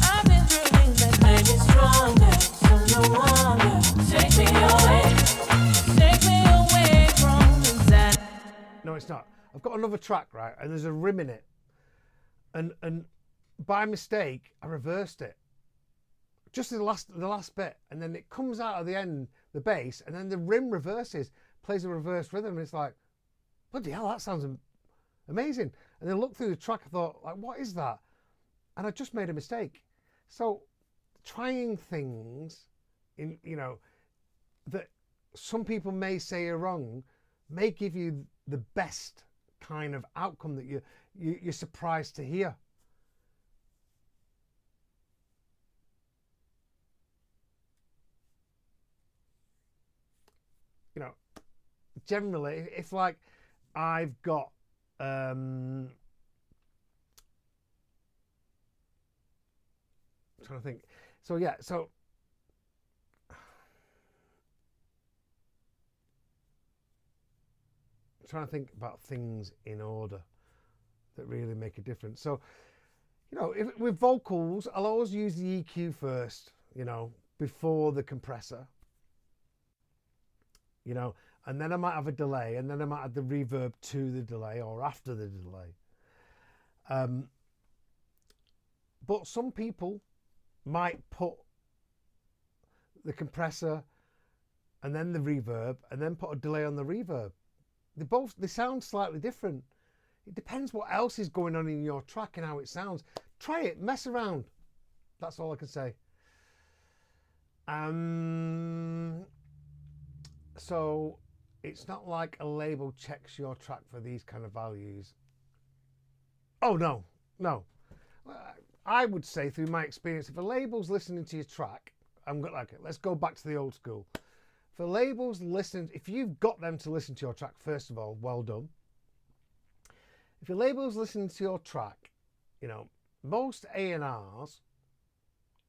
I've been through things that made me stronger. So no wonder, take me away from that. No, it's not. I've got another track, right, and there's a rim in it, and by mistake I reversed it, just in the last bit, and then it comes out at the end, the bass, and then the rim reverses, plays a reverse rhythm, and it's like, bloody hell, that sounds amazing. And then I looked through the track, I thought, like, what is that? And I just made a mistake. So trying things in, you know, that some people may say are wrong, may give you the best kind of outcome that you're surprised to hear. You know, generally, if like I've got I'm trying to think. So yeah, so I'm trying to think about things in order that really make a difference. So, you know, with vocals, I'll always use the EQ first, you know, before the compressor. You know, and then I might have a delay, and then I might add the reverb to the delay or after the delay. But some people might put the compressor and then the reverb and then put a delay on the reverb. They sound slightly different. It depends what else is going on in your track and how it sounds. Try it, mess around. That's all I can say. So it's not like a label checks your track for these kind of values. Oh, no. I would say through my experience, if a label's listening to your track, let's go back to the old school. For labels listening, if you've got them to listen to your track, first of all, well done. If your label's listening to your track, you know, most A&Rs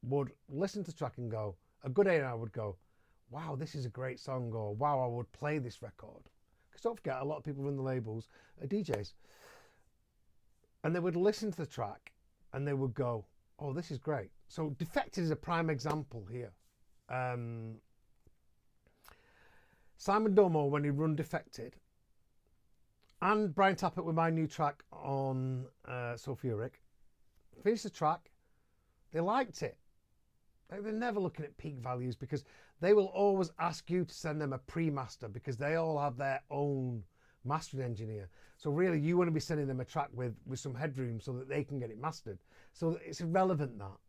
would listen to the track and go, a good A&R would go, wow, this is a great song, or wow, I would play this record. Because don't forget, a lot of people run the labels are DJs. And they would listen to the track and they would go, oh, this is great. So Defected is a prime example here. Simon Domo, when he run Defected, and Brian Tappert with my new track on Sulfuric, finished the track, they liked it. They're never looking at peak values because they will always ask you to send them a pre-master because they all have their own mastering engineer. So really you want to be sending them a track with some headroom so that they can get it mastered. So it's irrelevant that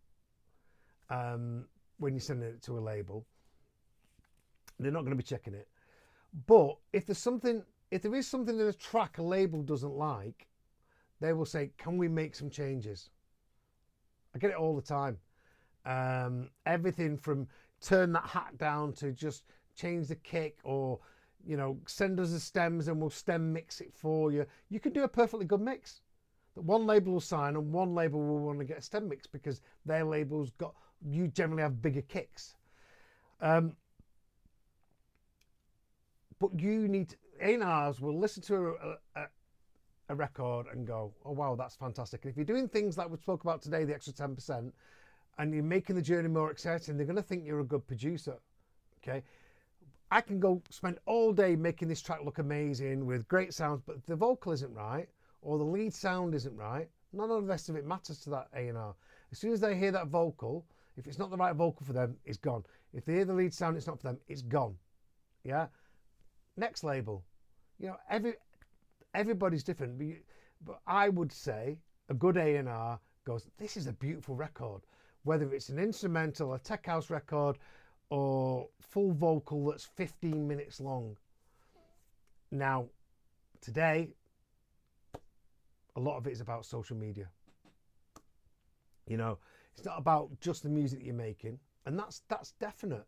when you're sending it to a label, they're not going to be checking it. But if there is something in a track a label doesn't like, they will say, can we make some changes? I get it all the time. Everything from turn that hat down to just change the kick, or send us the stems and we'll stem mix it for you. You can do a perfectly good mix that one label will sign, and one label will want to get a stem mix because their label's you generally have bigger kicks. But you need A&Rs will listen to a record and go, oh wow, that's fantastic. And if you're doing things like we spoke about today, the extra 10%, and you're making the journey more exciting, they're going to think you're a good producer. Okay, I can go spend all day making this track look amazing with great sounds, but if the vocal isn't right or the lead sound isn't right, none of the rest of it matters to that A&R. As soon as they hear that vocal, if it's not the right vocal for them, it's gone. If they hear the lead sound, it's not for them, it's gone. Yeah. Next label. Everybody's different, but I would say a good A&R goes, this is a beautiful record. Whether it's an instrumental, a tech house record, or full vocal that's 15 minutes long. Now, today, a lot of it is about social media. It's not about just the music that you're making, and that's definite.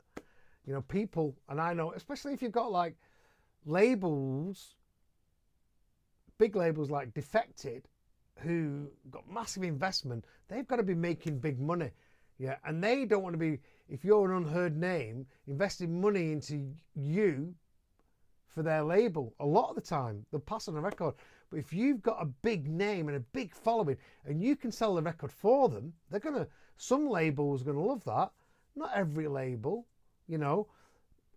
People, and I know, especially if you've got like labels, big labels like Defected, who got massive investment, they've got to be making big money. Yeah, and they don't want to be, if you're an unheard name, investing money into you for their label. A lot of the time, they'll pass on a record. But if you've got a big name and a big following, and you can sell the record for them, some labels are going to love that. Not every label,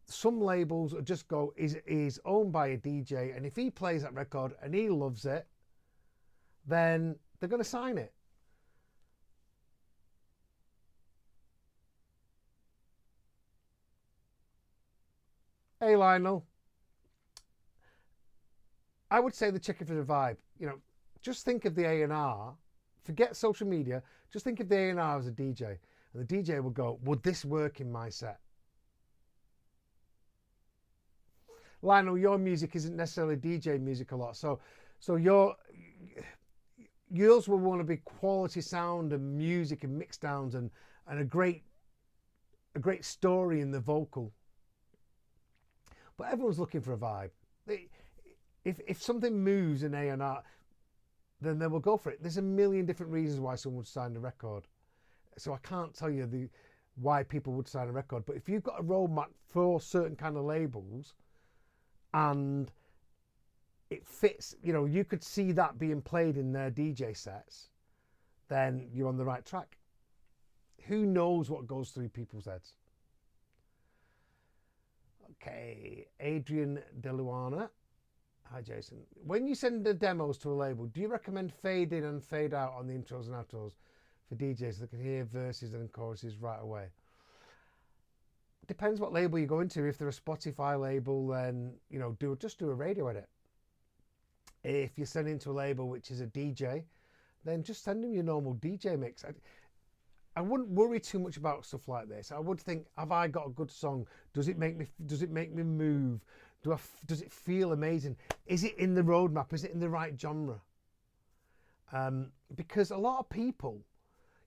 Some labels just go, is owned by a DJ, and if he plays that record and he loves it, then they're going to sign it. Hey Lionel, I would say the chicken for the vibe. Just think of the A&R, forget social media, just think of the A&R as a DJ, and the DJ will go, would this work in my set? Lionel, your music isn't necessarily DJ music a lot, so yours will want to be quality sound and music and mix downs and a great story in the vocal. But everyone's looking for a vibe. If something moves in A&R, then they will go for it. There's a million different reasons why someone would sign a record. So I can't tell you why people would sign a record. But if you've got a roadmap for certain kind of labels and it fits, you could see that being played in their DJ sets, then you're on the right track. Who knows what goes through people's heads? Okay, Adrian DeLuana. Hi, Jason. When you send the demos to a label, do you recommend fade in and fade out on the intros and outros for DJs so they can hear verses and choruses right away? Depends what label you go into. If they're a Spotify label, then just do a radio edit. If you're sending to a label which is a DJ, then just send them your normal DJ mix. I wouldn't worry too much about stuff like this. I would think, have I got a good song? Does it make me move? Does it feel amazing? Is it in the roadmap? Is it in the right genre? Because a lot of people,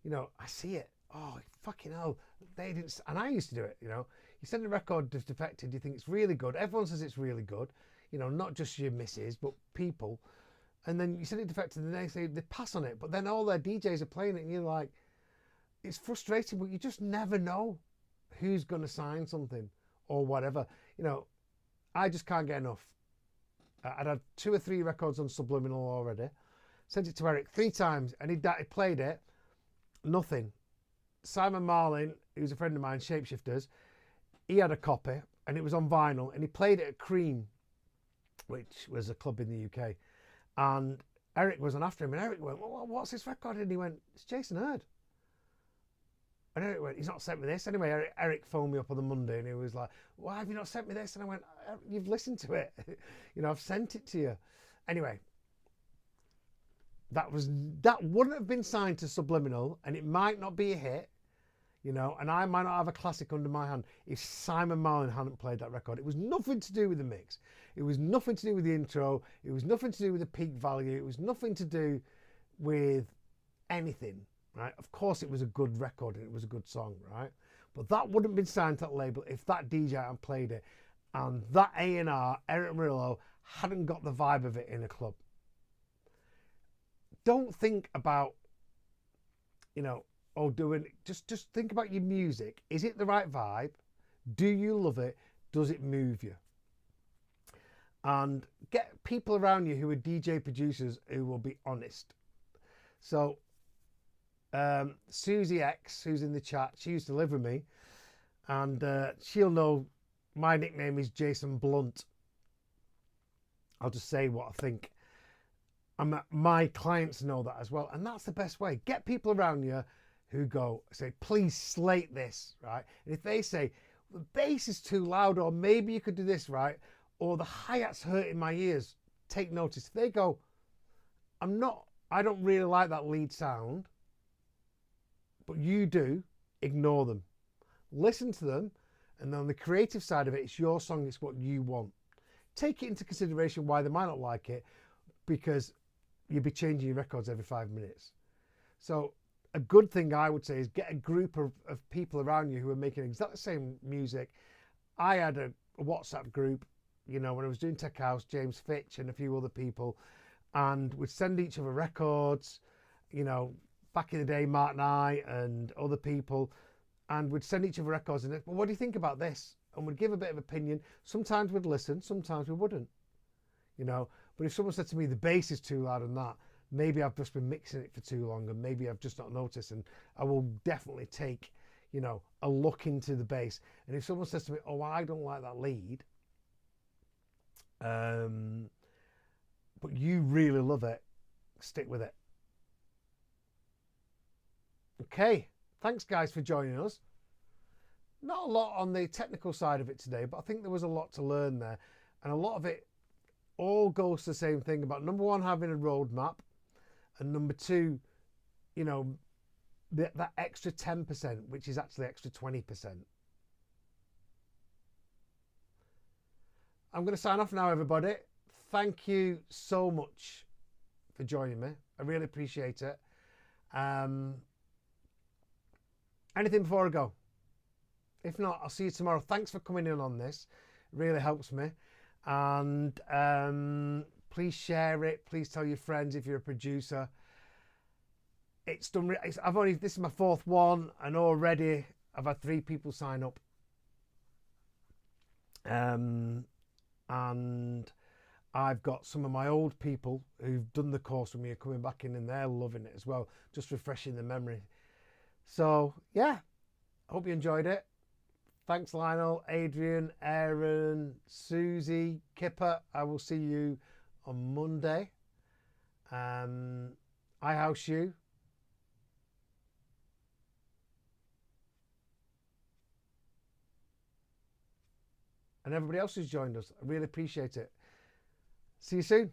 I see it. Oh, fucking hell. They didn't, and I used to do it, You send a record that's Defected, you think it's really good. Everyone says it's really good. Not just your missus, but people. And then you send it Defected and they say they pass on it. But then all their DJs are playing it and you're like, it's frustrating, but you just never know who's going to sign something or whatever. I just can't get enough. I'd had 2 or 3 records on Subliminal already. Sent it to Eric 3 times and he played it. Nothing. Simon Marlin, who's a friend of mine, Shapeshifters, he had a copy and it was on vinyl and he played it at Cream, which was a club in the UK. And Eric was on after him and Eric went, what's this record? And he went, it's Jason Hurd. And Eric went, he's not sent me this. Anyway, Eric phoned me up on the Monday and he was like, why have you not sent me this? And I went, you've listened to it. I've sent it to you. Anyway, that wouldn't have been signed to Subliminal and it might not be a hit. you know, and I might not have a classic under my hand. If Simon Marlin hadn't played that record, it was nothing to do with the mix. It was nothing to do with the intro. It was nothing to do with the peak value. It was nothing to do with anything, right? Of course, it was a good record and it was a good song, right? But that wouldn't have been signed to that label if that DJ hadn't played it and that A&R, Eric Murillo, hadn't got the vibe of it in a club. Don't think about, you know, just think about your music. Is it the right vibe? Do you love it? Does it move you? And get people around you who are DJ producers who will be honest. So Susie X, who's in the chat, she used to live with me, and she'll know my nickname is Jason Blunt. I'll just say what I think. My clients know that as well, and that's the best way. Get people around you who say, please slate this, right? And if they say, the bass is too loud, or maybe you could do this, right? Or the hi-hat's hurting my ears, take notice. If they go, I don't really like that lead sound, but you do, ignore them. Listen to them, and then on the creative side of it, it's your song, it's what you want. Take it into consideration why they might not like it, because you'll be changing your records every 5 minutes. So a good thing I would say is get a group of people around you who are making exactly the same music. I had a WhatsApp group, you know, when I was doing Tech House, James Fitch and a few other people, and we'd send each other records, you know, back in the day, Mark and I and other people, and we'd send each other records and, well, what do you think about this? And we'd give a bit of opinion. Sometimes we'd listen, sometimes we wouldn't, you know. But if someone said to me, the bass is too loud and that, maybe I've just been mixing it for too long and maybe I've just not noticed, and I will definitely take, you know, a look into the bass. And if someone says to me, oh, I don't like that lead, but you really love it, stick with it. Okay, thanks guys for joining us. Not a lot on the technical side of it today, but I think there was a lot to learn there, and a lot of it all goes to the same thing about, number one, having a roadmap, and number two, you know, that extra 10%, which is actually extra 20%. I'm going to sign off now, everybody. Thank you so much for joining me. I really appreciate it. Anything before I go? If not, I'll see you tomorrow. Thanks for coming in on this. It really helps me. And please share it. Please tell your friends if you're a producer. It's done. This is my fourth one, and already I've had 3 people sign up. And I've got some of my old people who've done the course with me are coming back in, and they're loving it as well, just refreshing the memory. So yeah, I hope you enjoyed it. Thanks Lionel, Adrian, Aaron, Susie, Kipper. I will see you on Monday. I house you. And everybody else who's joined us. I really appreciate it. See you soon.